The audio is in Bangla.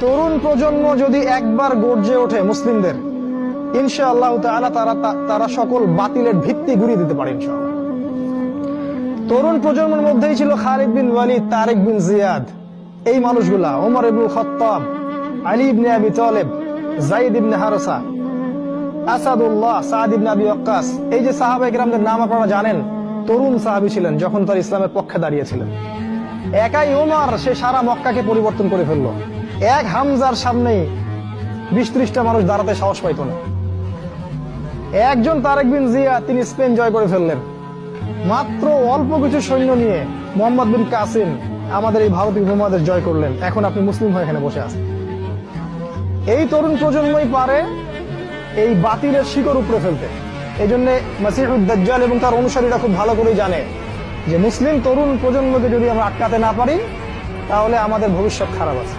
তরুণ প্রজন্ম যদি একবার গর্জে ওঠে মুসলিমদের, ইনশাআল্লাহ তাআলা তারা সকল বাতিলের ভিত্তি গুঁড়িয়ে দিতে পারে ইনশাআল্লাহ। তরুণ প্রজন্মের মধ্যেই ছিল খালিদ বিন ওয়ালিদ, তারেক বিন জিয়াদ, এই মানুষগুলা, ওমর ইবনুল খাত্তাব, আলী ইবনে আবি তালেব, যায়েদ ইবনে হারেসা, আসাদুল্লাহ, সাদ ইবনে আবি ওয়াক্কাস। এই যে সাহাবায়ে কেরামদের নাম আপনারা জানেন, তরুণ সাহাবী ছিলেন যখন তার ইসলামের পক্ষে দাঁড়িয়েছিলেন। একাই ওমর, সে সারা মক্কাকে পরিবর্তন করে ফেললো। এক হামজার সামনেই 20-30টা মানুষ দাঁড়াতে সাহস পাইত না। একজন তারেক বিন জিয়াদ, তিনি স্পেন জয় করে ফেললেন মাত্র অল্প কিছু সৈন্য নিয়ে। মোহাম্মদ বিন কাসিম আমাদের এই ভারতীয় উপমহাদেশ জয় করলেন। এখন আপনি মুসলিম হয়ে এখানে বসে আছেন। এই তরুণ প্রজন্মই পারে এই বাতিলের শিকড় উপড়ে ফেলতে। এই জন্য মাসিহুদ দাজ্জাল এবং তার অনুসারীরা খুব ভালো করেই জানে যে মুসলিম তরুণ প্রজন্মকে যদি আমরা আটকাতে না পারি, তাহলে আমাদের ভবিষ্যৎ খারাপ আছে।